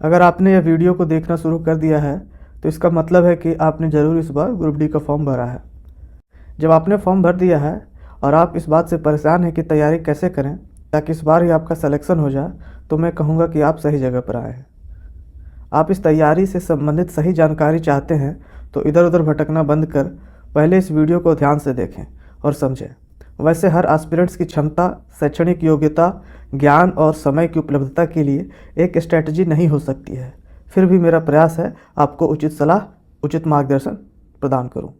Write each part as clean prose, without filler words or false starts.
अगर आपने यह वीडियो को देखना शुरू कर दिया है तो इसका मतलब है कि आपने ज़रूर इस बार ग्रुप डी का फॉर्म भरा है। जब आपने फॉर्म भर दिया है और आप इस बात से परेशान हैं कि तैयारी कैसे करें ताकि इस बार ही आपका सिलेक्शन हो जाए, तो मैं कहूँगा कि आप सही जगह पर आए हैं। आप इस तैयारी से संबंधित सही जानकारी चाहते हैं तो इधर उधर भटकना बंद कर पहले इस वीडियो को ध्यान से देखें और समझें। वैसे हर एस्पिरेंट्स की क्षमता, शैक्षणिक योग्यता, ज्ञान और समय की उपलब्धता के लिए एक स्ट्रैटेजी नहीं हो सकती है। फिर भी मेरा प्रयास है आपको उचित सलाह, उचित मार्गदर्शन प्रदान करूं।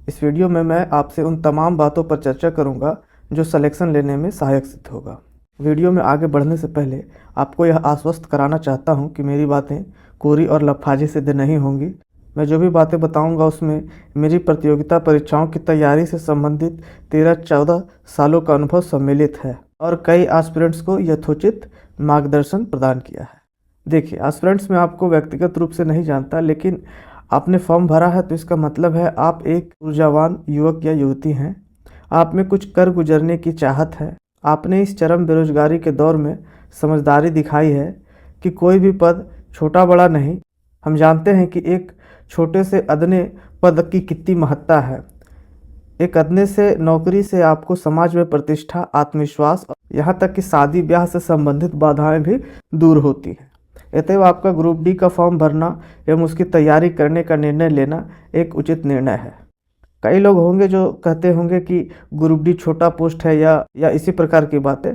इस वीडियो में मैं आपसे उन तमाम बातों पर चर्चा करूंगा जो सिलेक्शन लेने में सहायक सिद्ध होगा। वीडियो में आगे बढ़ने से पहले आपको यह आश्वस्त कराना चाहता हूं कि मेरी बातें कोरी और लफाजी सिद्ध नहीं होंगी। मैं जो भी बातें बताऊंगा उसमें मेरी प्रतियोगिता परीक्षाओं की तैयारी से संबंधित 13-14 सालों का अनुभव सम्मिलित है और कई एस्पिरेंट्स को यथोचित मार्गदर्शन प्रदान किया है। देखिए, एस्पिरेंट्स मैं आपको व्यक्तिगत रूप से नहीं जानता, लेकिन आपने फॉर्म भरा है तो इसका मतलब है आप एक ऊर्जावान युवक या युवती हैं। आप में कुछ कर गुजरने की चाहत है। आपने इस चरम बेरोजगारी के दौर में समझदारी दिखाई है कि कोई भी पद छोटा बड़ा नहीं। हम जानते हैं कि एक छोटे से अदने पद की कितनी महत्ता है। एक अदने से नौकरी से आपको समाज में प्रतिष्ठा, आत्मविश्वास, यहाँ तक कि शादी ब्याह से संबंधित बाधाएं भी दूर होती हैं। अतएव आपका ग्रुप डी का फॉर्म भरना एवं उसकी तैयारी करने का निर्णय लेना एक उचित निर्णय है। कई लोग होंगे जो कहते होंगे कि ग्रुप डी छोटा पोस्ट है या इसी प्रकार की बातें,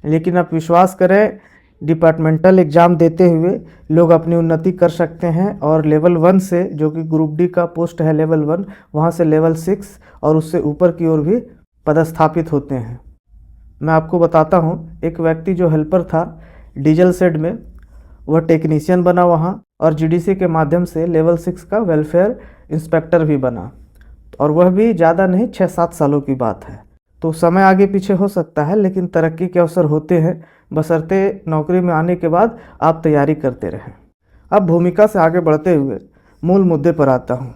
लेकिन आप विश्वास करें, डिपार्टमेंटल एग्ज़ाम देते हुए लोग अपनी उन्नति कर सकते हैं और लेवल 1 से, जो कि ग्रुप डी का पोस्ट है लेवल 1, वहाँ से लेवल 6 और उससे ऊपर की ओर भी पदस्थापित होते हैं। मैं आपको बताता हूँ, एक व्यक्ति जो हेल्पर था डीजल शेड में, वह टेक्नीशियन बना वहाँ और जीडीसी के माध्यम से लेवल 6 का वेलफेयर इंस्पेक्टर भी बना, और वह भी ज़्यादा नहीं, 6-7 सालों की बात है। तो समय आगे पीछे हो सकता है, लेकिन तरक्की के अवसर होते हैं, बशर्ते नौकरी में आने के बाद आप तैयारी करते रहें। अब भूमिका से आगे बढ़ते हुए मूल मुद्दे पर आता हूँ।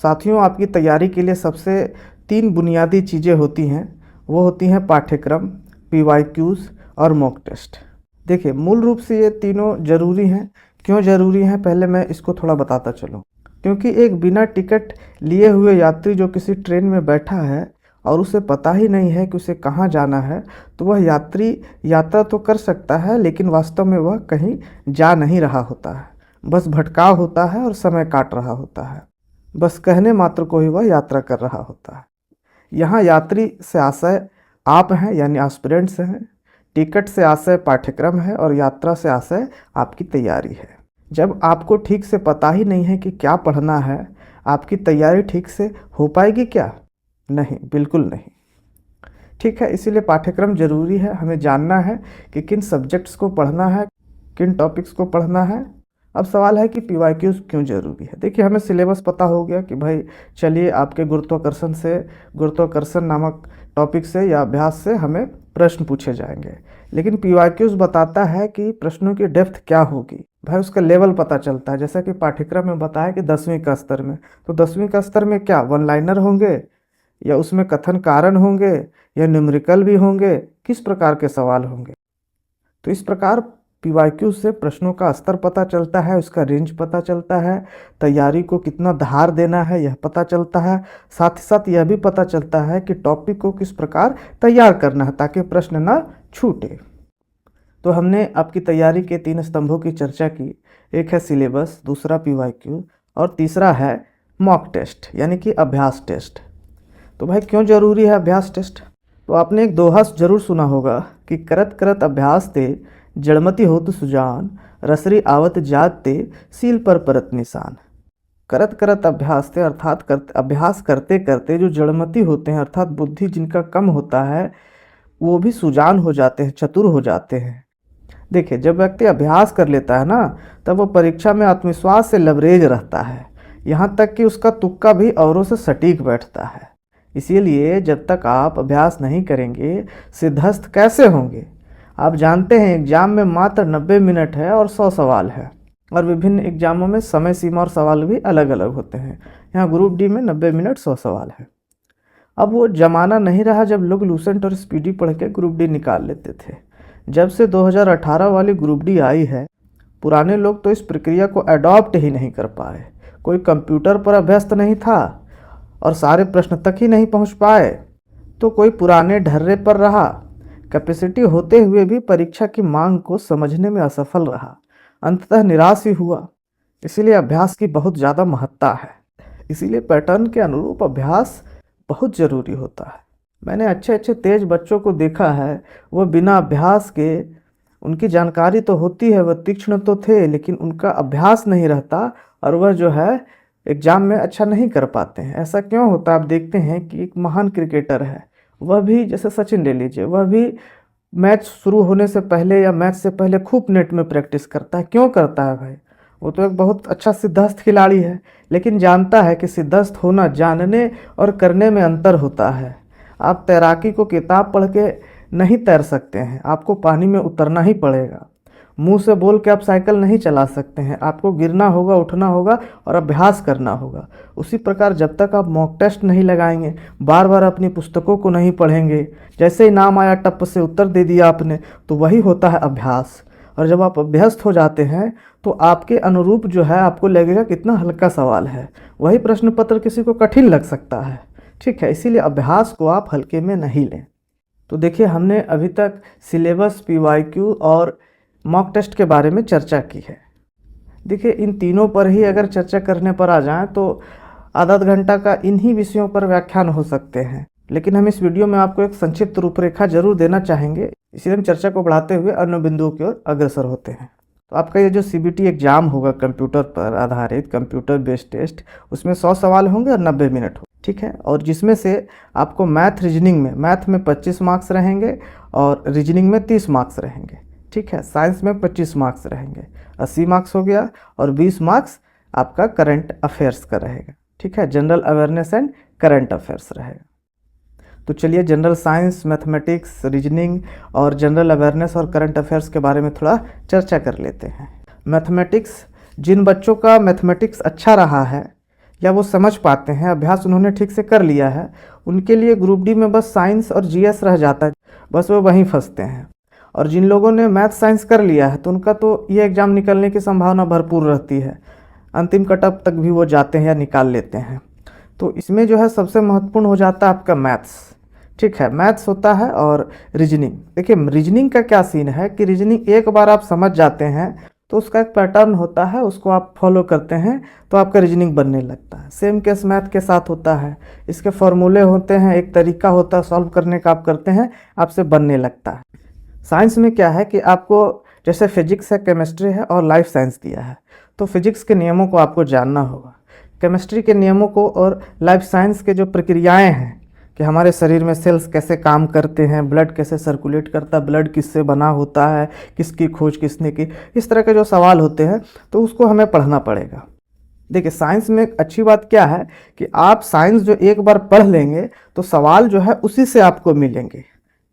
साथियों, आपकी तैयारी के लिए सबसे 3 बुनियादी चीज़ें होती हैं। वो होती हैं पाठ्यक्रम, PYQs और मॉक टेस्ट। देखिए, मूल रूप से ये तीनों ज़रूरी हैं। क्यों ज़रूरी हैं, पहले मैं इसको थोड़ा बताता चलूँ। क्योंकि एक बिना टिकट लिए हुए यात्री जो किसी ट्रेन में बैठा है और उसे पता ही नहीं है कि उसे कहाँ जाना है, तो वह यात्री यात्रा तो कर सकता है, लेकिन वास्तव में वह कहीं जा नहीं रहा होता है। बस भटकाव होता है और समय काट रहा होता है। बस कहने मात्र को ही वह यात्रा कर रहा होता है। यहाँ यात्री से आशय आप हैं, यानी एस्पिरेंट्स हैं। टिकट से आशय पाठ्यक्रम है और यात्रा से आशय आपकी तैयारी है। जब आपको ठीक से पता ही नहीं है कि क्या पढ़ना है, आपकी तैयारी ठीक से हो पाएगी क्या? नहीं, बिल्कुल नहीं। ठीक है, इसीलिए पाठ्यक्रम जरूरी है। हमें जानना है कि किन सब्जेक्ट्स को पढ़ना है, किन टॉपिक्स को पढ़ना है। अब सवाल है कि PYQs क्यों जरूरी है। देखिए, हमें सिलेबस पता हो गया कि भाई चलिए आपके गुरुत्वाकर्षण नामक टॉपिक से या अभ्यास से हमें प्रश्न पूछे जाएंगे, लेकिन PYQs बताता है कि प्रश्नों की डेप्थ क्या होगी। भाई उसका लेवल पता चलता है। जैसा कि पाठ्यक्रम में बताया कि 10वीं का स्तर में, तो 10वीं का स्तर में क्या वन लाइनर होंगे या उसमें कथन कारण होंगे या न्यूमेरिकल भी होंगे, किस प्रकार के सवाल होंगे। तो इस प्रकार PYQ से प्रश्नों का स्तर पता चलता है, उसका रेंज पता चलता है, तैयारी को कितना धार देना है यह पता चलता है। साथ ही साथ यह भी पता चलता है कि टॉपिक को किस प्रकार तैयार करना है ताकि प्रश्न ना छूटे। तो हमने आपकी तैयारी के 3 स्तंभों की चर्चा की। एक है सिलेबस, दूसरा PYQ और तीसरा है मॉक टेस्ट, यानी कि अभ्यास टेस्ट। तो भाई क्यों जरूरी है अभ्यास टेस्ट? तो आपने एक दोहा जरूर सुना होगा कि करत करत अभ्यास ते जड़मति होत सुजान, रसरी आवत जात ते सील पर परत निशान। करत करत अभ्यास ते अर्थात अभ्यास करते करते जो जड़मति होते हैं, अर्थात बुद्धि जिनका कम होता है, वो भी सुजान हो जाते हैं, चतुर हो जाते हैं। देखिए, जब व्यक्ति अभ्यास कर लेता है ना, तब वो परीक्षा में आत्मविश्वास से लबरेज रहता है, यहाँ तक कि उसका तुक्का भी औरों से सटीक बैठता है। इसीलिए जब तक आप अभ्यास नहीं करेंगे, सिद्धस्थ कैसे होंगे? आप जानते हैं एग्जाम में मात्र 90 मिनट है और 100 सवाल है, और विभिन्न एग्जामों में समय सीमा और सवाल भी अलग अलग होते हैं। यहाँ ग्रुप डी में 90 मिनट 100 सवाल है। अब वो जमाना नहीं रहा जब लोग लूसेंट और स्पीडी पढ़ के ग्रुप डी निकाल लेते थे। जब से 2018 वाली ग्रुप डी आई है, पुराने लोग तो इस प्रक्रिया को अडॉप्ट ही नहीं कर पाए। कोई कंप्यूटर पर अभ्यस्त नहीं था और सारे प्रश्न तक ही नहीं पहुंच पाए, तो कोई पुराने ढर्रे पर रहा, कैपेसिटी होते हुए भी परीक्षा की मांग को समझने में असफल रहा, अंततः निराश ही हुआ। इसीलिए अभ्यास की बहुत ज़्यादा महत्ता है। इसीलिए पैटर्न के अनुरूप अभ्यास बहुत ज़रूरी होता है। मैंने अच्छे अच्छे तेज बच्चों को देखा है, वह बिना अभ्यास के, उनकी जानकारी तो होती है, वह तीक्ष्ण तो थे, लेकिन उनका अभ्यास नहीं रहता और वह जो है एग्ज़ाम में अच्छा नहीं कर पाते हैं। ऐसा क्यों होता है? आप देखते हैं कि एक महान क्रिकेटर है, वह भी, जैसे सचिन ले लीजिए, वह भी मैच शुरू होने से पहले या मैच से पहले खूब नेट में प्रैक्टिस करता है। क्यों करता है भाई? वो तो एक बहुत अच्छा सिद्धस्थ खिलाड़ी है, लेकिन जानता है कि सिद्धस्थ होना जानने और करने में अंतर होता है। आप तैराकी को किताब पढ़ के नहीं तैर सकते हैं, आपको पानी में उतरना ही पड़ेगा। मुंह से बोल के आप साइकिल नहीं चला सकते हैं, आपको गिरना होगा, उठना होगा और अभ्यास करना होगा। उसी प्रकार जब तक आप मॉक टेस्ट नहीं लगाएंगे, बार बार अपनी पुस्तकों को नहीं पढ़ेंगे, जैसे ही नाम आया टप से उत्तर दे दिया आपने, तो वही होता है अभ्यास। और जब आप अभ्यस्त हो जाते हैं तो आपके अनुरूप जो है आपको लगेगा कितना हल्का सवाल है। वही प्रश्न पत्र किसी को कठिन लग सकता है, ठीक है। इसीलिए अभ्यास को आप हल्के में नहीं लें। तो देखिए, हमने अभी तक सिलेबस, पीवाईक्यू और मॉक टेस्ट के बारे में चर्चा की है। देखिए, इन तीनों पर ही अगर चर्चा करने पर आ जाएं तो आधा घंटा का इन्हीं विषयों पर व्याख्यान हो सकते हैं, लेकिन हम इस वीडियो में आपको एक संक्षिप्त रूपरेखा जरूर देना चाहेंगे। इसलिए हम चर्चा को बढ़ाते हुए अन्य बिंदुओं की ओर अग्रसर होते हैं। तो आपका ये जो सीबीटी एग्जाम होगा, कंप्यूटर पर आधारित कंप्यूटर बेस्ड टेस्ट, उसमें 100 सवाल होंगे और 90 मिनट हो, ठीक है। और जिसमें से आपको मैथ में 25 मार्क्स रहेंगे और रीजनिंग में 30 मार्क्स रहेंगे, ठीक है। साइंस में 25 मार्क्स रहेंगे, 80 मार्क्स हो गया, और 20 मार्क्स आपका करंट अफेयर्स का रहेगा, ठीक है। General awareness and current affairs रहेगा। तो चलिए, जनरल साइंस, मैथमेटिक्स, रीजनिंग और जनरल अवेयरनेस और करंट अफेयर्स के बारे में थोड़ा चर्चा कर लेते हैं। मैथमेटिक्स, जिन बच्चों का मैथमेटिक्स अच्छा रहा है या वो समझ पाते हैं, अभ्यास उन्होंने ठीक से कर लिया है, उनके लिए ग्रुप डी में बस साइंस और जीएस रह जाता है, बस वो वहीं फंसते हैं। और जिन लोगों ने मैथ साइंस कर लिया है तो उनका तो ये एग्ज़ाम निकलने की संभावना भरपूर रहती है, अंतिम कटअप तक भी वो जाते हैं या निकाल लेते हैं। तो इसमें जो है सबसे महत्वपूर्ण हो जाता है आपका मैथ्स, ठीक है। मैथ्स होता है और रीजनिंग। देखिए, रीजनिंग का क्या सीन है कि रीजनिंग एक बार आप समझ जाते हैं तो उसका एक पैटर्न होता है, उसको आप फॉलो करते हैं तो आपका रीजनिंग बनने लगता है। सेम केस मैथ के साथ होता है, इसके फॉर्मूले होते हैं, एक तरीका होता है सॉल्व करने का, आप करते हैं, आपसे बनने लगता है। साइंस में क्या है कि आपको जैसे फिजिक्स है, केमिस्ट्री है और लाइफ साइंस दिया है, तो फिजिक्स के नियमों को आपको जानना होगा, केमिस्ट्री के नियमों को, और लाइफ साइंस के जो प्रक्रियाएं हैं कि हमारे शरीर में सेल्स कैसे काम करते हैं, ब्लड कैसे सर्कुलेट करता है, ब्लड किससे बना होता है, किसकी खोज किसने की, इस तरह के जो सवाल होते हैं तो उसको हमें पढ़ना पड़ेगा। देखिए, साइंस में एक अच्छी बात क्या है कि आप साइंस जो एक बार पढ़ लेंगे तो सवाल जो है उसी से आपको मिलेंगे,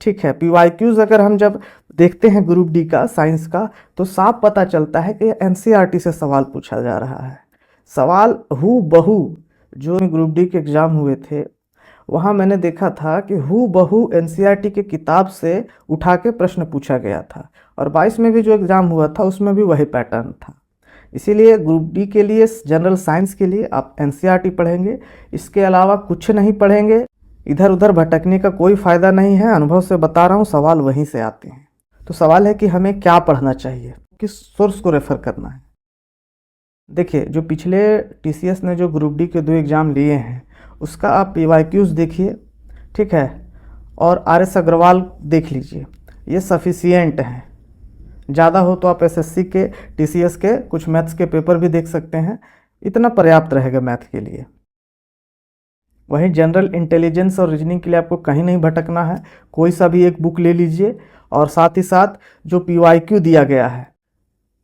ठीक है। पीवाईक्यूज अगर हम जब देखते हैं ग्रुप डी का, साइंस का, तो साफ पता चलता है कि एनसीईआरटी से सवाल पूछा जा रहा है। सवाल हू बहू जो ग्रुप डी के एग्ज़ाम हुए थे, वहाँ मैंने देखा था कि हू बहू एनसीईआरटी के किताब से उठा के प्रश्न पूछा गया था, और 22 में भी जो एग्ज़ाम हुआ था उसमें भी वही पैटर्न था। इसीलिए ग्रुप डी के लिए, जनरल साइंस के लिए आप एनसीईआरटी पढ़ेंगे, इसके अलावा कुछ नहीं पढ़ेंगे। इधर उधर भटकने का कोई फ़ायदा नहीं है, अनुभव से बता रहा हूँ, सवाल वहीं से आते हैं। तो सवाल है कि हमें क्या पढ़ना चाहिए, किस सोर्स को रेफ़र करना है। देखिए, जो पिछले टीसीएस ने जो ग्रुप डी के 2 एग्ज़ाम लिए हैं उसका आप पीवाईक्यूज़ देखिए, ठीक है, और आरएस अग्रवाल देख लीजिए, ये सफिशिएंट हैं। ज़्यादा हो तो आप एसएससी के, टीसीएस के कुछ मैथ्स के पेपर भी देख सकते हैं, इतना पर्याप्त रहेगा मैथ के लिए। वहीं जनरल इंटेलिजेंस और रीजनिंग के लिए आपको कहीं नहीं भटकना है, कोई सा भी एक बुक ले लीजिए, और साथ ही साथ जो पीवाईक्यू दिया गया है,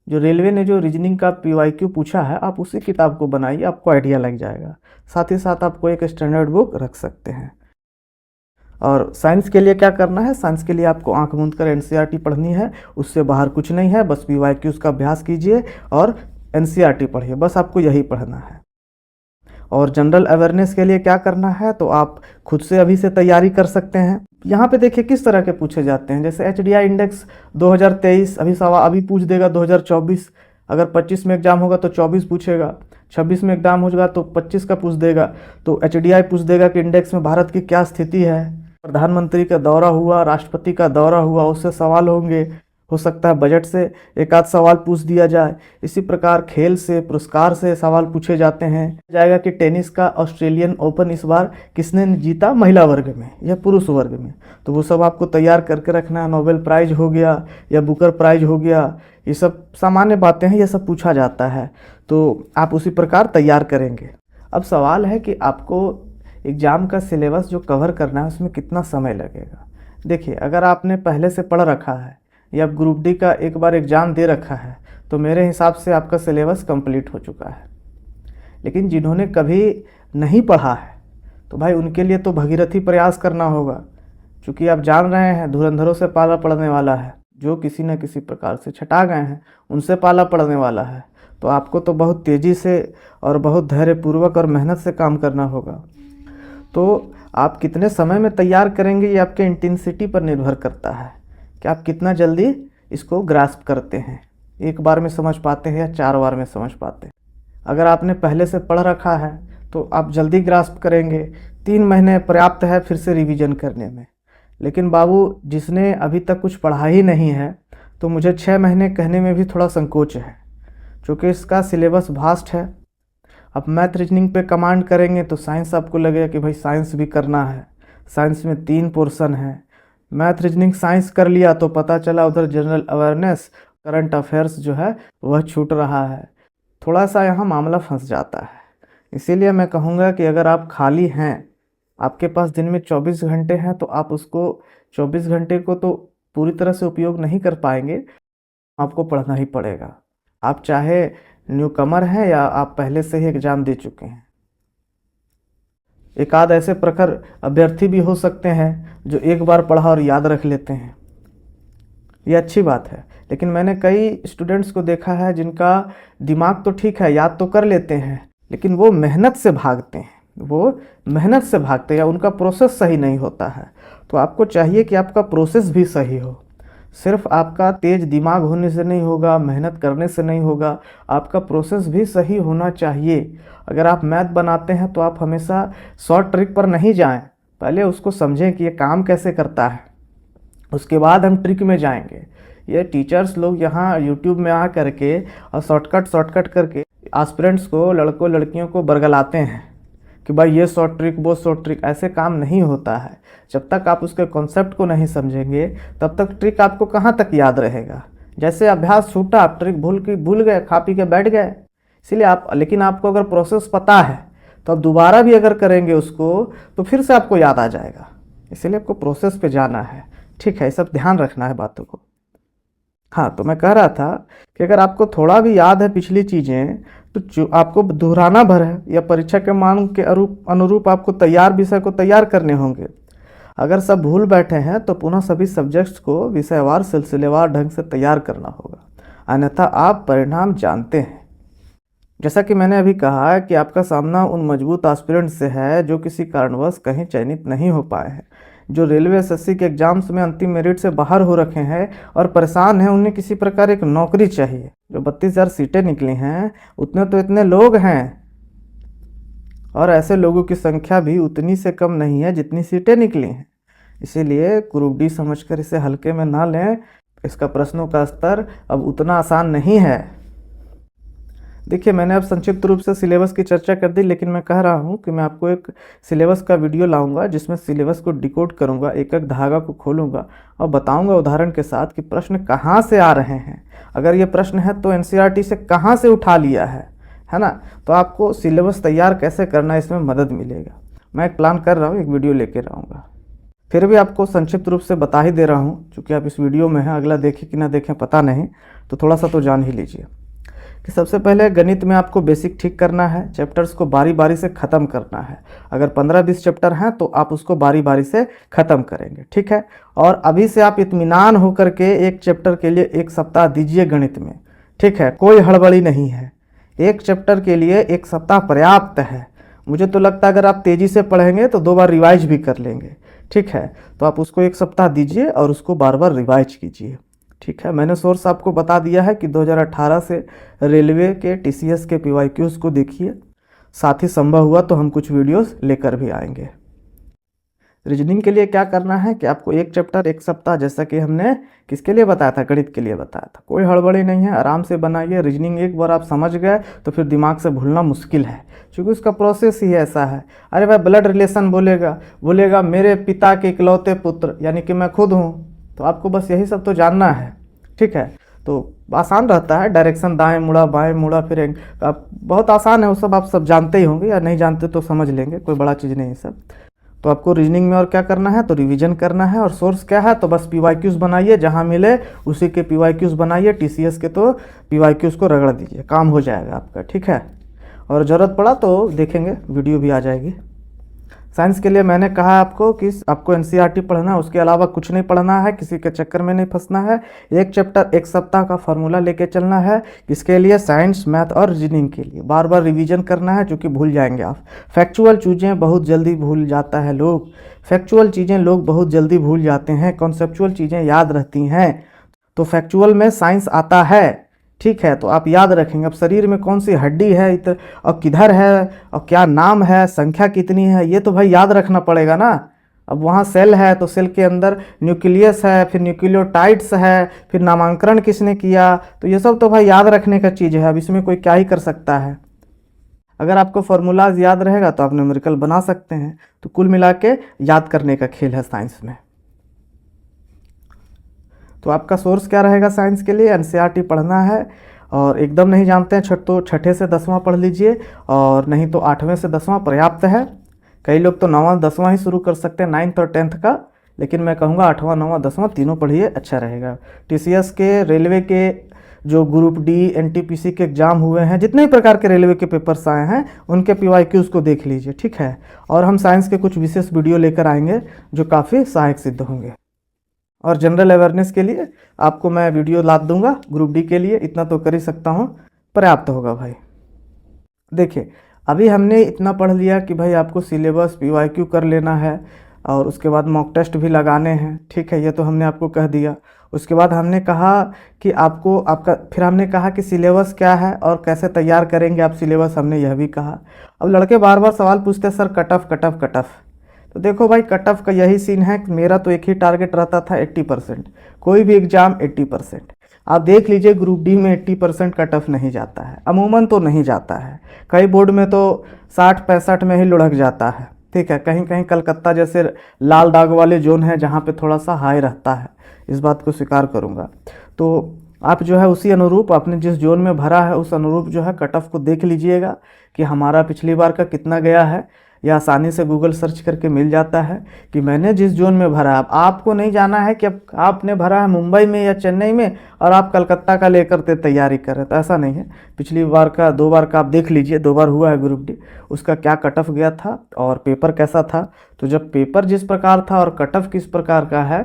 जो रेलवे ने जो रीजनिंग का पीवाईक्यू पूछा है, आप उसी किताब को बनाइए, आपको आइडिया लग जाएगा। साथ ही साथ आपको एक स्टैंडर्ड बुक रख सकते हैं। और साइंस के लिए क्या करना है, साइंस के लिए आपको आंख मूंद कर एनसीईआरटी पढ़नी है, उससे बाहर कुछ नहीं है। बस पीवाईक्यूज़ का अभ्यास कीजिए और एनसीईआरटी पढ़िए, बस आपको यही पढ़ना है। और जनरल अवेयरनेस के लिए क्या करना है, तो आप खुद से अभी से तैयारी कर सकते हैं। यहाँ पे देखिए किस तरह के पूछे जाते हैं, जैसे एचडीआई इंडेक्स 2023 अभी पूछ देगा 2024, अगर 25 में एग्जाम होगा तो 24 पूछेगा, 26 में एग्जाम होगा तो 25 का पूछ देगा। तो एचडीआई पूछ देगा कि इंडेक्स में भारत की क्या स्थिति है। प्रधानमंत्री का दौरा हुआ, राष्ट्रपति का दौरा हुआ, उससे सवाल होंगे। हो सकता है बजट से एक आध सवाल पूछ दिया जाए। इसी प्रकार खेल से, पुरस्कार से सवाल पूछे जाते हैं। जाएगा कि टेनिस का ऑस्ट्रेलियन ओपन इस बार किसने जीता, महिला वर्ग में या पुरुष वर्ग में, तो वो सब आपको तैयार करके रखना है। नोबेल प्राइज हो गया या बुकर प्राइज हो गया, ये सब सामान्य बातें हैं, ये सब पूछा जाता है, तो आप उसी प्रकार तैयार करेंगे। अब सवाल है कि आपको एग्ज़ाम का सिलेबस जो कवर करना है उसमें कितना समय लगेगा। देखिए, अगर आपने पहले से पढ़ रखा है या ग्रुप डी का एक बार एग्ज़ाम दे रखा है तो मेरे हिसाब से आपका सिलेबस कंप्लीट हो चुका है। लेकिन जिन्होंने कभी नहीं पढ़ा है तो भाई उनके लिए तो भगीरथी प्रयास करना होगा, क्योंकि आप जान रहे हैं धुरंधरों से पाला पड़ने वाला है। जो किसी न किसी प्रकार से छटा गए हैं उनसे पाला पड़ने वाला है। तो आपको तो बहुत तेज़ी से और बहुत धैर्यपूर्वक और मेहनत से काम करना होगा। तो आप कितने समय में तैयार करेंगे ये आपके इंटेंसिटी पर निर्भर करता है कि आप कितना जल्दी इसको ग्रास्प करते हैं, एक बार में समझ पाते हैं या 4 बार में समझ पाते हैं। अगर आपने पहले से पढ़ रखा है तो आप जल्दी ग्रास्प करेंगे, 3 महीने पर्याप्त है फिर से रिवीजन करने में। लेकिन बाबू, जिसने अभी तक कुछ पढ़ा ही नहीं है तो मुझे 6 महीने कहने में भी थोड़ा संकोच है, क्योंकि इसका सिलेबस वास्ट है। अब मैथ रीजनिंग पे कमांड करेंगे तो साइंस आपको लगेगा कि भाई साइंस भी करना है। साइंस में 3 पोर्शन है। मैथ रीजनिंग साइंस कर लिया तो पता चला उधर जनरल अवेयरनेस, करंट अफेयर्स जो है वह छूट रहा है। थोड़ा सा यहाँ मामला फंस जाता है। इसीलिए मैं कहूँगा कि अगर आप खाली हैं, आपके पास दिन में 24 घंटे हैं, तो आप उसको 24 घंटे को तो पूरी तरह से उपयोग नहीं कर पाएंगे, आपको पढ़ना ही पड़ेगा। आप चाहे न्यू कमर हैं या आप पहले से ही एग्ज़ाम दे चुके हैं। एक आध ऐसे प्रखर अभ्यर्थी भी हो सकते हैं जो एक बार पढ़ा और याद रख लेते हैं, ये अच्छी बात है। लेकिन मैंने कई स्टूडेंट्स को देखा है जिनका दिमाग तो ठीक है, याद तो कर लेते हैं, लेकिन वो मेहनत से भागते हैं, या उनका प्रोसेस सही नहीं होता है। तो आपको चाहिए कि आपका प्रोसेस भी सही हो। सिर्फ आपका तेज दिमाग होने से नहीं होगा, मेहनत करने से नहीं होगा, आपका प्रोसेस भी सही होना चाहिए। अगर आप मैथ बनाते हैं तो आप हमेशा शॉर्ट ट्रिक पर नहीं जाएं, पहले उसको समझें कि ये काम कैसे करता है, उसके बाद हम ट्रिक में जाएंगे। ये टीचर्स लोग यहाँ यूट्यूब में आ करके और शॉर्टकट करके एस्पिरेंट्स को, लड़कों लड़कियों को बरगलाते हैं कि भाई ये शॉर्ट ट्रिक, वो शॉर्ट ट्रिक। ऐसे काम नहीं होता है। जब तक आप उसके कॉन्सेप्ट को नहीं समझेंगे तब तक ट्रिक आपको कहाँ तक याद रहेगा। जैसे अभ्यास छूटा, आप ट्रिक भूल गए, खा पी के बैठ गए। इसीलिए लेकिन आपको अगर प्रोसेस पता है तो आप दोबारा भी अगर करेंगे उसको तो फिर से आपको याद आ जाएगा। इसीलिए आपको प्रोसेस पे जाना है, ठीक है, सब ध्यान रखना है बातों को। हाँ, तो मैं कह रहा था कि अगर आपको थोड़ा भी याद है पिछली चीज़ें तो जो आपको दोहराना भर है या परीक्षा के मांग के अनुरूप आपको विषय को तैयार करने होंगे। अगर सब भूल बैठे हैं तो पुनः सभी सब्जेक्ट्स को विषयवार, सिलसिलेवार ढंग से तैयार करना होगा, अन्यथा आप परिणाम जानते हैं। जैसा कि मैंने अभी कहा है कि आपका सामना उन मजबूत एस्पिरेंट से है जो किसी कारणवश कहीं चयनित नहीं हो पाए हैं, जो रेलवे एसएससी के एग्जाम्स में अंतिम मेरिट से बाहर हो रखे हैं और परेशान हैं। उन्हें किसी प्रकार एक नौकरी चाहिए। जो 32,000 सीटें निकली हैं उतने तो इतने लोग हैं, और ऐसे लोगों की संख्या भी उतनी से कम नहीं है जितनी सीटें निकली हैं। इसीलिए ग्रुप डी समझकर इसे हल्के में ना लें। इसका प्रश्नों का स्तर अब उतना आसान नहीं है। देखिए, मैंने अब संक्षिप्त रूप से सिलेबस की चर्चा कर दी, लेकिन मैं कह रहा हूँ कि मैं आपको एक सिलेबस का वीडियो लाऊंगा जिसमें सिलेबस को डिकोड करूँगा, एक एक धागा को खोलूँगा और बताऊँगा उदाहरण के साथ कि प्रश्न कहाँ से आ रहे हैं। अगर ये प्रश्न है तो एनसीईआरटी से कहाँ से उठा लिया है ना। तो आपको सिलेबस तैयार कैसे करना है इसमें मदद मिलेगा। मैं एक प्लान कर रहा हूँ, एक वीडियो लेकर आऊँगा। फिर भी आपको संक्षिप्त रूप से बता ही दे रहा हूँ, चूँकि आप इस वीडियो में हैं, अगला देखें कि ना देखें पता नहीं, तो थोड़ा सा तो जान ही लीजिए कि सबसे पहले गणित में आपको बेसिक ठीक करना है। चैप्टर्स को बारी बारी से ख़त्म करना है। अगर 15-20 चैप्टर हैं तो आप उसको बारी बारी से ख़त्म करेंगे, ठीक है। और अभी से आप इत्मीनान होकर के एक चैप्टर के लिए 1 सप्ताह दीजिए गणित में, ठीक है। कोई हड़बड़ी नहीं है, एक चैप्टर के लिए 1 सप्ताह पर्याप्त है। मुझे तो लगता है अगर आप तेज़ी से पढ़ेंगे तो 2 बार रिवाइज भी कर लेंगे, ठीक है। तो आप उसको 1 सप्ताह दीजिए और उसको बार बार रिवाइज कीजिए। ठीक है, मैंने सोर्स आपको बता दिया है कि 2018 से रेलवे के टीसीएस के पीवाईक्यूज़ को देखिए, साथ ही संभव हुआ तो हम कुछ वीडियोस लेकर भी आएंगे। रीजनिंग के लिए क्या करना है कि आपको एक चैप्टर एक सप्ताह, जैसा कि हमने किसके लिए बताया था, गणित के लिए बताया था। कोई हड़बड़ी नहीं है, आराम से बनाइए। रीजनिंग एक बार आप समझ गए तो फिर दिमाग से भूलना मुश्किल है, क्योंकि उसका प्रोसेस ही ऐसा है। अरे भाई ब्लड रिलेशन बोलेगा मेरे पिता के इकलौते पुत्र यानी कि मैं खुद हूँ, तो आपको बस यही सब तो जानना है। ठीक है, तो आसान रहता है, डायरेक्शन दाएं मुड़ा बाएं मुड़ा फिर आप बहुत आसान है, वो सब आप सब जानते ही होंगे, या नहीं जानते तो समझ लेंगे, कोई बड़ा चीज़ नहीं है सब। तो आपको रीजनिंग में और क्या करना है, तो रिवीजन करना है। और सोर्स क्या है, तो बस पीवाईक्यूज़ बनाइए, जहाँ मिले उसी के पीवाईक्यूज़ बनाइए। टीसीएस के तो पीवाईक्यूज़ को रगड़ दीजिए, काम हो जाएगा आपका। ठीक है, और ज़रूरत पड़ा तो देखेंगे, वीडियो भी आ जाएगी। साइंस के लिए मैंने कहा आपको कि आपको एनसीईआरटी पढ़ना है, उसके अलावा कुछ नहीं पढ़ना है, किसी के चक्कर में नहीं फंसना है। एक चैप्टर एक सप्ताह का फॉर्मूला लेके चलना है, किसके लिए, साइंस मैथ और रीजनिंग के लिए। बार बार रिवीजन करना है, क्योंकि भूल जाएंगे आप। फैक्चुअल चीज़ें बहुत जल्दी भूल जाता है लोग, फैक्चुअल चीज़ें लोग बहुत जल्दी भूल जाते हैं, कॉन्सेप्चुअल चीज़ें याद रहती हैं। तो फैक्चुअल में साइंस आता है, ठीक है, तो आप याद रखेंगे। अब शरीर में कौन सी हड्डी है इधर और किधर है और क्या नाम है, संख्या कितनी है, ये तो भाई याद रखना पड़ेगा ना। अब वहाँ सेल है तो सेल के अंदर न्यूक्लियस है, फिर न्यूक्लियोटाइड्स है, फिर नामांकन किसने किया, तो ये सब तो भाई याद रखने का चीज़ है। अब इसमें कोई क्या ही कर सकता है। अगर आपको फार्मूलाज याद रहेगा तो आप न्यूमेरिकल बना सकते हैं। तो कुल मिला के याद करने का खेल है साइंस में। तो आपका सोर्स क्या रहेगा साइंस के लिए, एनसीईआरटी पढ़ना है। और एकदम नहीं जानते हैं तो छठे से 10वां पढ़ लीजिए, और नहीं तो 8वें से 10वां पर्याप्त है। कई लोग तो 9वां 10वां ही शुरू कर सकते हैं, 9th और 10th का, लेकिन मैं कहूँगा 8वां 9वां 10वां तीनों पढ़िए, अच्छा रहेगा। टीसीएस के, रेलवे के जो ग्रुप डी एनटीपीसी के एग्जाम हुए हैं, जितने भी प्रकार के रेलवे के पेपर्स आए हैं, उनके पीवाईक्यूज़ को देख लीजिए। ठीक है, और हम साइंस के कुछ विशेष वीडियो लेकर आएंगे जो काफ़ी सहायक सिद्ध होंगे। और जनरल अवेयरनेस के लिए आपको मैं वीडियो ला दूंगा, ग्रुप डी के लिए इतना तो कर ही सकता हूँ, पर्याप्त होगा भाई। देखिए, अभी हमने इतना पढ़ लिया कि भाई आपको सिलेबस पीवाईक्यू कर लेना है, और उसके बाद मॉक टेस्ट भी लगाने हैं। ठीक है, ये तो हमने आपको कह दिया। उसके बाद हमने कहा कि फिर हमने कहा कि सिलेबस क्या है और कैसे तैयार करेंगे आप सिलेबस, हमने यह भी कहा। अब लड़के बार बार सवाल पूछते हैं, sir cut off cut off cut off. तो देखो भाई, कट ऑफ का यही सीन है कि मेरा तो एक ही टारगेट रहता था 80%, कोई भी एग्जाम 80%। आप देख लीजिए ग्रुप डी में 80% कट ऑफ नहीं जाता है, अमूमन तो नहीं जाता है। कई बोर्ड में तो 60-65 में ही लुढ़क जाता है। ठीक है, कहीं कहीं कलकत्ता जैसे लाल दाग वाले जोन है जहाँ पे थोड़ा सा हाई रहता है, इस बात को स्वीकार करूँगा। तो आप जो है उसी अनुरूप आपने जिस जोन में भरा है उस अनुरूप जो है कट ऑफ को देख लीजिएगा कि हमारा पिछली बार का कितना गया है। या आसानी से गूगल सर्च करके मिल जाता है कि मैंने जिस जोन में भरा। अब आपको नहीं जाना है कि अब आपने भरा है मुंबई में या चेन्नई में और आप कलकत्ता का लेकर के तैयारी कर रहे हैं, तो ऐसा नहीं है। पिछली बार का 2 बार का आप देख लीजिए, 2 बार हुआ है ग्रुप डी, उसका क्या कट ऑफ गया था और पेपर कैसा था। तो जब पेपर जिस प्रकार था और कट ऑफ किस प्रकार का है,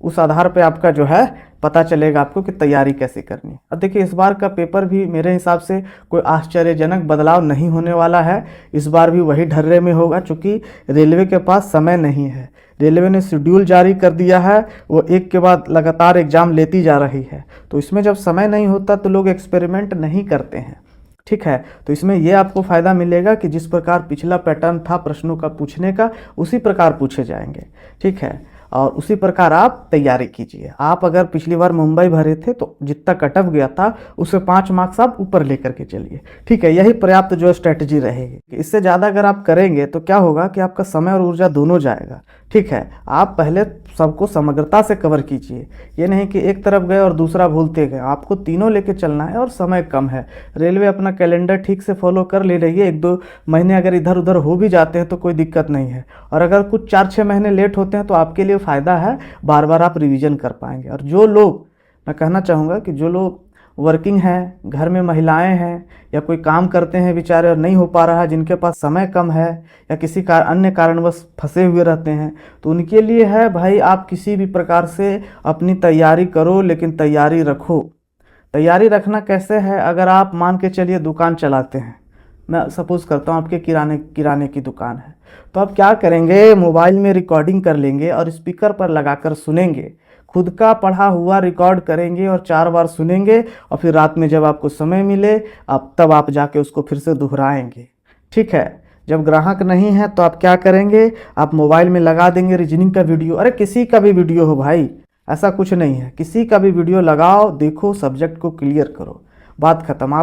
उस आधार पे आपका जो है पता चलेगा आपको कि तैयारी कैसे करनी है। अब देखिए, इस बार का पेपर भी मेरे हिसाब से कोई आश्चर्यजनक बदलाव नहीं होने वाला है। इस बार भी वही ढर्रे में होगा, चूँकि रेलवे के पास समय नहीं है। रेलवे ने शेड्यूल जारी कर दिया है, वो एक के बाद लगातार एग्जाम लेती जा रही है। तो इसमें जब समय नहीं होता तो लोग एक्सपेरिमेंट नहीं करते हैं। ठीक है, तो इसमें यह आपको फ़ायदा मिलेगा कि जिस प्रकार पिछला पैटर्न था प्रश्नों का पूछने का, उसी प्रकार पूछे जाएंगे। ठीक है, और उसी प्रकार आप तैयारी कीजिए। आप अगर पिछली बार मुंबई भरे थे तो जितना कट ऑफ गया था उससे 5 मार्क्स आप ऊपर लेकर के चलिए। ठीक है, यही पर्याप्त जो स्ट्रेटजी रहेगी। इससे ज़्यादा अगर आप करेंगे तो क्या होगा कि आपका समय और ऊर्जा दोनों जाएगा। ठीक है, आप पहले सबको समग्रता से कवर कीजिए, ये नहीं कि एक तरफ गए और दूसरा भूलते गए। आपको तीनों लेके चलना है और समय कम है। रेलवे अपना कैलेंडर ठीक से फॉलो कर ले रही है। 1-2 महीने अगर इधर उधर हो भी जाते हैं तो कोई दिक्कत नहीं है, और अगर कुछ 4-6 महीने लेट होते हैं तो आपके लिए फ़ायदा है, बार बार आप रिवीजन कर पाएंगे। और जो लोग, मैं कहना चाहूँगा कि जो लोग वर्किंग हैं, घर में महिलाएं हैं या कोई काम करते हैं बेचारे और नहीं हो पा रहा है, जिनके पास समय कम है या किसी अन्य कारणवश फंसे हुए रहते हैं, तो उनके लिए है भाई, आप किसी भी प्रकार से अपनी तैयारी करो, लेकिन तैयारी रखो। तैयारी रखना कैसे है, अगर आप मान के चलिए दुकान चलाते हैं, मैं सपोज़ करता हूँ आपके किराने की दुकान है, तो आप क्या करेंगे, मोबाइल में रिकॉर्डिंग कर लेंगे और स्पीकर पर लगाकर सुनेंगे। खुद का पढ़ा हुआ रिकॉर्ड करेंगे और 4 बार सुनेंगे और फिर रात में जब आपको समय मिले तब आप जाके उसको फिर से दोहराएंगे। ठीक है। जब ग्राहक नहीं है तो आप क्या करेंगे, आप मोबाइल में लगा देंगे रीजनिंग का वीडियो। अरे किसी का भी वीडियो हो भाई, ऐसा कुछ नहीं है, किसी का भी वीडियो लगाओ, देखो, सब्जेक्ट को क्लियर करो, बात खत्म।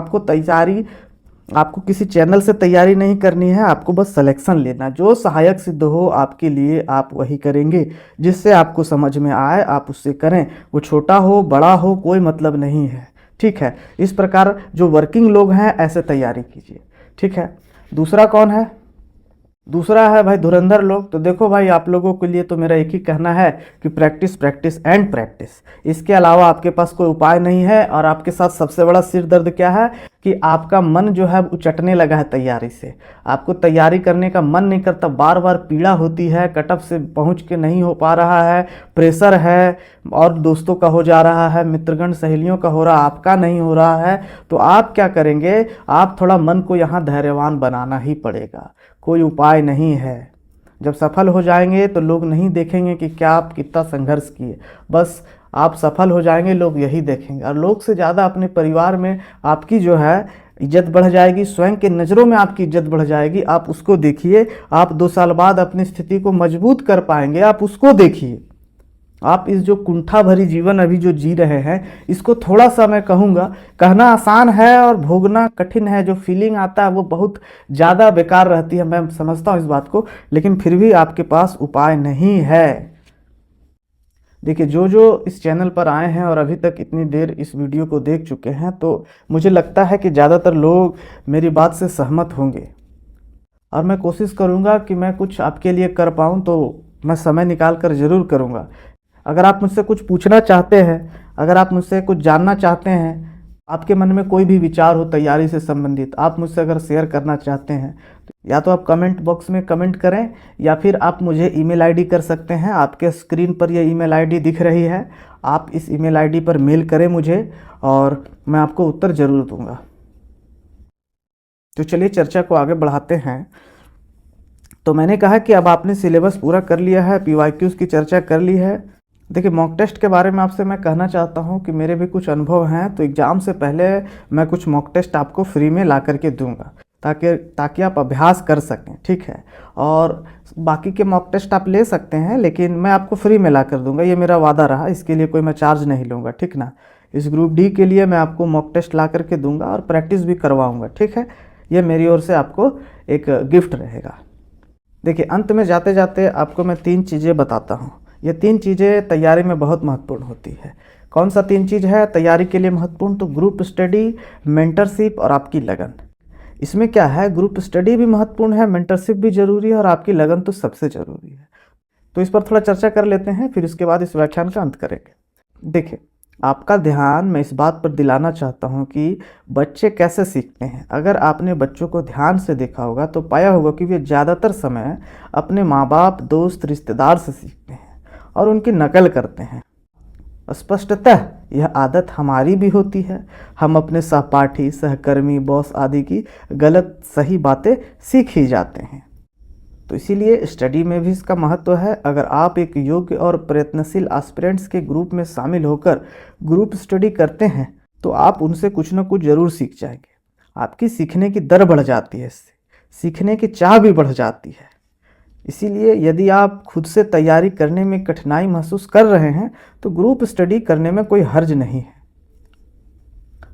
आपको किसी चैनल से तैयारी नहीं करनी है, आपको बस सिलेक्शन लेना, जो सहायक सिद्ध हो आपके लिए आप वही करेंगे, जिससे आपको समझ में आए आप उससे करें। वो छोटा हो बड़ा हो कोई मतलब नहीं है। ठीक है। इस प्रकार जो वर्किंग लोग हैं ऐसे तैयारी कीजिए। ठीक है। दूसरा कौन है? दूसरा है भाई धुरंधर लोग। तो देखो भाई, आप लोगों के लिए तो मेरा एक ही कहना है कि प्रैक्टिस प्रैक्टिस एंड प्रैक्टिस। इसके अलावा आपके पास कोई उपाय नहीं है। और आपके साथ सबसे बड़ा सिर दर्द क्या है कि आपका मन जो है उचटने लगा है तैयारी से। आपको तैयारी करने का मन नहीं करता, बार बार पीड़ा होती है, कटअप से पहुंच के नहीं हो पा रहा है, प्रेशर है, और दोस्तों का हो जा रहा है, मित्रगण सहेलियों का हो रहा, आपका नहीं हो रहा है। तो आप क्या करेंगे, आप थोड़ा मन को यहाँ धैर्यवान बनाना ही पड़ेगा, कोई उपाय नहीं है। जब सफल हो जाएंगे तो लोग नहीं देखेंगे कि क्या आप कितना संघर्ष किए, बस आप सफल हो जाएंगे, लोग यही देखेंगे। और लोग से ज़्यादा अपने परिवार में आपकी जो है इज्जत बढ़ जाएगी, स्वयं के नज़रों में आपकी इज्जत बढ़ जाएगी। आप उसको देखिए, आप 2 साल बाद अपनी स्थिति को मजबूत कर पाएंगे, आप उसको देखिए। आप इस जो कुंठा भरी जीवन अभी जो जी रहे हैं, इसको थोड़ा सा मैं कहूँगा, कहना आसान है और भोगना कठिन है। जो फीलिंग आता है वो बहुत ज़्यादा बेकार रहती है, मैं समझता हूँ इस बात को, लेकिन फिर भी आपके पास उपाय नहीं है। देखिए, जो इस चैनल पर आए हैं और अभी तक इतनी देर इस वीडियो को देख चुके हैं, तो मुझे लगता है कि ज़्यादातर लोग मेरी बात से सहमत होंगे। और मैं कोशिश करूँगा कि मैं कुछ आपके लिए कर पाऊँ, तो मैं समय निकाल कर ज़रूर करूँगा। अगर आप मुझसे कुछ पूछना चाहते हैं, अगर आप मुझसे कुछ जानना चाहते हैं, आपके मन में कोई भी विचार हो तैयारी से संबंधित, आप मुझसे अगर शेयर करना चाहते हैं, तो या तो आप कमेंट बॉक्स में कमेंट करें, या फिर आप मुझे ईमेल आईडी कर सकते हैं। आपके स्क्रीन पर ये ईमेल आईडी दिख रही है, आप इस ईमेल आईडी पर मेल करें मुझे और मैं आपको उत्तर ज़रूर दूंगा। तो चलिए चर्चा को आगे बढ़ाते हैं। तो मैंने कहा कि अब आपने सिलेबस पूरा कर लिया है, PYQs की चर्चा कर ली है। देखिए, मॉक टेस्ट के बारे में आपसे मैं कहना चाहता हूं कि मेरे भी कुछ अनुभव हैं, तो एग्ज़ाम से पहले मैं कुछ मॉक टेस्ट आपको फ्री में ला करके दूंगा, ताकि आप अभ्यास कर सकें। ठीक है। और बाकी के मॉक टेस्ट आप ले सकते हैं, लेकिन मैं आपको फ्री में ला कर दूंगा, ये मेरा वादा रहा। इसके लिए कोई मैं चार्ज नहीं लूँगा। ठीक ना। इस ग्रुप डी के लिए मैं आपको मॉक टेस्ट ला करके दूंगा और प्रैक्टिस भी करवाऊँगा। ठीक है। ये मेरी ओर से आपको एक गिफ्ट रहेगा। देखिए, अंत में जाते जाते आपको मैं 3 चीज़ें बताता हूँ। ये 3 चीज़ें तैयारी में बहुत महत्वपूर्ण होती है। कौन सा 3 चीज़ है तैयारी के लिए महत्वपूर्ण? तो ग्रुप स्टडी, मेंटरशिप और आपकी लगन। इसमें क्या है, ग्रुप स्टडी भी महत्वपूर्ण है, मेंटरशिप भी जरूरी है, और आपकी लगन तो सबसे ज़रूरी है। तो इस पर थोड़ा चर्चा कर लेते हैं, फिर उसके बाद इस व्याख्यान का अंत करेंगे। देखिए, आपका ध्यान मैं इस बात पर दिलाना चाहता हूं कि बच्चे कैसे सीखते हैं। अगर आपने बच्चों को ध्यान से देखा होगा तो पाया होगा कि वे ज़्यादातर समय अपने माँ बाप, दोस्त, रिश्तेदार से सीखते हैं और उनकी नकल करते हैं। स्पष्टतः यह आदत हमारी भी होती है। हम अपने सहपाठी, सहकर्मी, बॉस आदि की गलत सही बातें सीख ही जाते हैं। तो इसीलिए स्टडी में भी इसका महत्व है। अगर आप एक योग्य और प्रयत्नशील एस्पिरेंट्स के ग्रुप में शामिल होकर ग्रुप स्टडी करते हैं तो आप उनसे कुछ ना कुछ ज़रूर सीख जाएंगे। आपकी सीखने की दर बढ़ जाती है, इससे सीखने की चाह भी बढ़ जाती है। इसीलिए यदि आप खुद से तैयारी करने में कठिनाई महसूस कर रहे हैं तो ग्रुप स्टडी करने में कोई हर्ज नहीं है।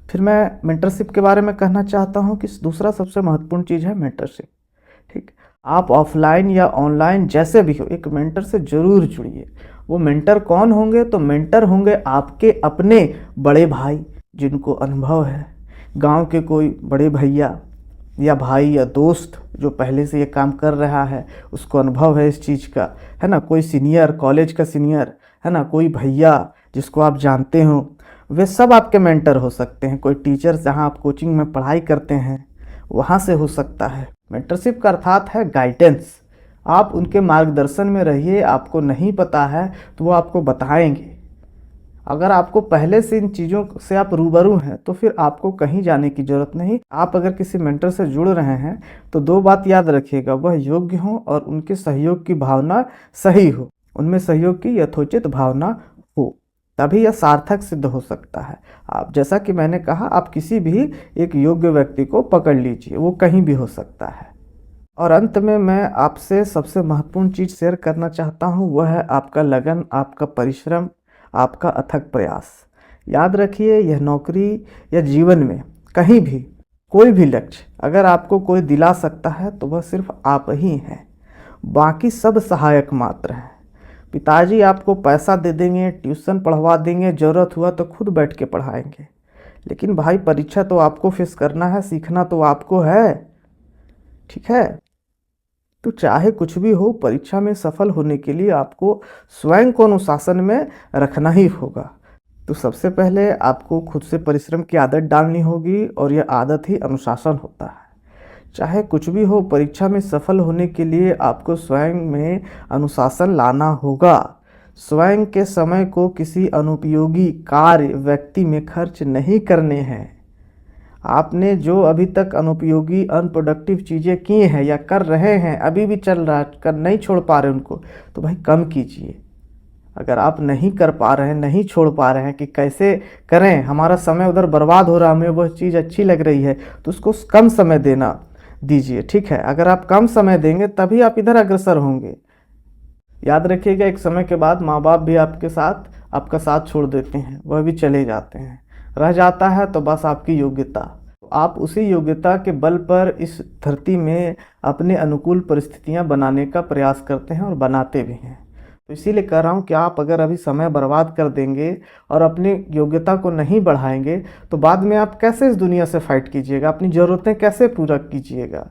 फिर मैं मेंटरशिप के बारे में कहना चाहता हूँ कि दूसरा सबसे महत्वपूर्ण चीज़ है मेंटरशिप। ठीक, आप ऑफलाइन या ऑनलाइन जैसे भी हो एक मेंटर से ज़रूर जुड़िए। वो मेंटर कौन होंगे? तो मेंटर होंगे आपके अपने बड़े भाई जिनको अनुभव है, गांव के कोई बड़े भैया या भाई या दोस्त जो पहले से ये काम कर रहा है, उसको अनुभव है इस चीज़ का, है ना। कोई सीनियर, कॉलेज का सीनियर, है ना, कोई भैया जिसको आप जानते हो, वे सब आपके मेंटर हो सकते हैं। कोई टीचर जहाँ आप कोचिंग में पढ़ाई करते हैं वहाँ से हो सकता है। मेंटरशिप का अर्थात है गाइडेंस। आप उनके मार्गदर्शन में रहिए। आपको नहीं पता है तो वो आपको बताएंगे। अगर आपको पहले से इन चीज़ों से आप रूबरू हैं तो फिर आपको कहीं जाने की ज़रूरत नहीं। आप अगर किसी मेंटर से जुड़ रहे हैं तो 2 बात याद रखिएगा, वह योग्य हो और उनके सहयोग की भावना सही हो, उनमें सहयोग की यथोचित भावना हो। तभी यह सार्थक सिद्ध हो सकता है। आप जैसा कि मैंने कहा, आप किसी भी एक योग्य व्यक्ति को पकड़ लीजिए, वो कहीं भी हो सकता है। और अंत में मैं आपसे सबसे महत्वपूर्ण चीज़ शेयर करना चाहता हूँ, वह है आपका लगन, आपका परिश्रम, आपका अथक प्रयास। याद रखिए, यह नौकरी या जीवन में कहीं भी कोई भी लक्ष्य अगर आपको कोई दिला सकता है तो वह सिर्फ आप ही हैं, बाकी सब सहायक मात्र हैं। पिताजी आपको पैसा दे देंगे, ट्यूशन पढ़वा देंगे, ज़रूरत हुआ तो खुद बैठ के पढ़ाएंगे, लेकिन भाई परीक्षा तो आपको फेस करना है, सीखना तो आपको है। ठीक है, तो चाहे कुछ भी हो, परीक्षा में सफल होने के लिए आपको स्वयं को अनुशासन में रखना ही होगा। तो सबसे पहले आपको खुद से परिश्रम की आदत डालनी होगी, और यह आदत ही अनुशासन होता है। चाहे कुछ भी हो, परीक्षा में सफल होने के लिए आपको स्वयं में अनुशासन लाना होगा। स्वयं के समय को किसी अनुपयोगी कार्य, व्यक्ति में खर्च नहीं करने हैं। आपने जो अभी तक अनुपयोगी, अनप्रोडक्टिव चीज़ें की हैं या कर रहे हैं, अभी भी चल रहा है, कर नहीं छोड़ पा रहे उनको, तो भाई कम कीजिए। अगर आप नहीं कर पा रहे हैं, नहीं छोड़ पा रहे हैं कि कैसे करें, हमारा समय उधर बर्बाद हो रहा, हमें वह चीज़ अच्छी लग रही है, तो उसको कम समय देना दीजिए। ठीक है, अगर आप कम समय देंगे तभी आप इधर अग्रसर होंगे। याद रखिएगा, एक समय के बाद माँ बाप भी आपका साथ छोड़ देते हैं, वह भी चले जाते हैं। रह जाता है तो बस आपकी योग्यता। आप उसी योग्यता के बल पर इस धरती में अपने अनुकूल परिस्थितियां बनाने का प्रयास करते हैं और बनाते भी हैं। तो इसीलिए कह रहा हूं कि आप अगर अभी समय बर्बाद कर देंगे और अपनी योग्यता को नहीं बढ़ाएंगे, तो बाद में आप कैसे इस दुनिया से फाइट कीजिएगा, अपनी ज़रूरतें कैसे पूरा कीजिएगा।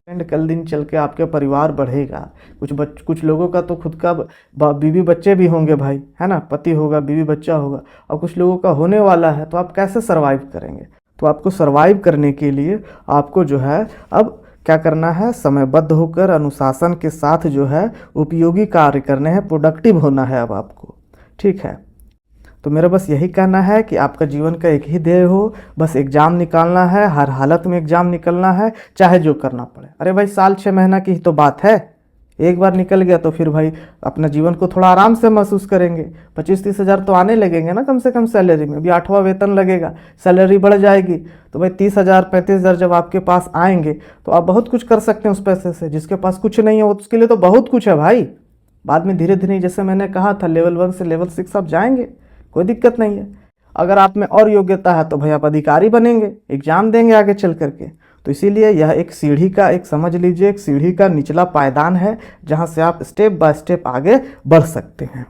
एंड कल दिन चल के आपके परिवार बढ़ेगा। कुछ लोगों का तो खुद का बीवी बच्चे भी होंगे भाई, है ना, पति होगा, बीवी बच्चा होगा, और कुछ लोगों का होने वाला है, तो आप कैसे सरवाइव करेंगे। तो आपको सरवाइव करने के लिए आपको जो है अब क्या करना है, समयबद्ध होकर अनुशासन के साथ जो है उपयोगी कार्य करने हैं, प्रोडक्टिव होना है अब आपको। ठीक है, तो मेरा बस यही कहना है कि आपका जीवन का एक ही ध्येय हो, बस एग्ज़ाम निकालना है, हर हालत में एग्ज़ाम निकलना है, चाहे जो करना पड़े। अरे भाई, साल 6 महीना की ही तो बात है, एक बार निकल गया तो फिर भाई अपना जीवन को थोड़ा आराम से महसूस करेंगे। 25-30 हज़ार तो आने लगेंगे ना कम से कम सैलरी में। अभी 8वां वेतन लगेगा, सैलरी बढ़ जाएगी, तो भाई 30 हज़ार 35 हज़ार जब आपके पास आएंगे तो आप बहुत कुछ कर सकते हैं उस पैसे से। जिसके पास कुछ नहीं है उसके लिए तो बहुत कुछ है भाई। बाद में धीरे धीरे, जैसे मैंने कहा था, लेवल 1 से लेवल 6 आप जाएंगे, कोई दिक्कत नहीं है। अगर आप में और योग्यता है तो भाई आप अधिकारी बनेंगे, एग्जाम देंगे आगे चल करके। तो इसीलिए यह एक सीढ़ी का, एक समझ लीजिए, एक सीढ़ी का निचला पायदान है, जहां से आप स्टेप बाय स्टेप आगे बढ़ सकते हैं।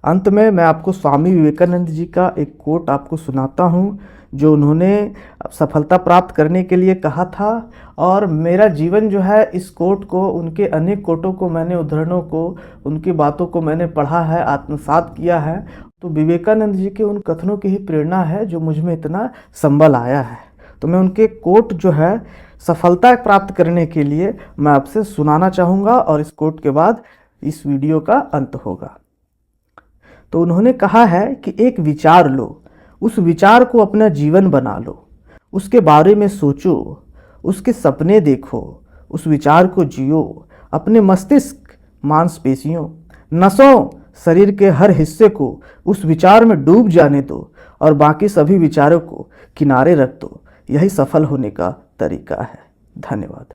अंत में मैं आपको स्वामी विवेकानंद जी का एक कोट आपको सुनाता हूं, जो उन्होंने सफलता प्राप्त करने के लिए कहा था। और मेरा जीवन जो है इस कोट को, उनके अनेक कोटों को मैंने, उदाहरणों को, उनकी बातों को मैंने पढ़ा है, आत्मसात किया है। तो विवेकानंद जी के उन कथनों की ही प्रेरणा है जो मुझ में इतना संबल आया है। तो मैं उनके कोट जो है सफलता प्राप्त करने के लिए मैं आपसे सुनाना चाहूँगा, और इस कोट के बाद इस वीडियो का अंत होगा। तो उन्होंने कहा है कि एक विचार लो, उस विचार को अपना जीवन बना लो, उसके बारे में सोचो, उसके सपने देखो, उस विचार को जियो, अपने मस्तिष्क, मांसपेशियों, नसों, शरीर के हर हिस्से को उस विचार में डूब जाने दो, और बाकी सभी विचारों को किनारे रख दो। यही सफल होने का तरीका है। धन्यवाद।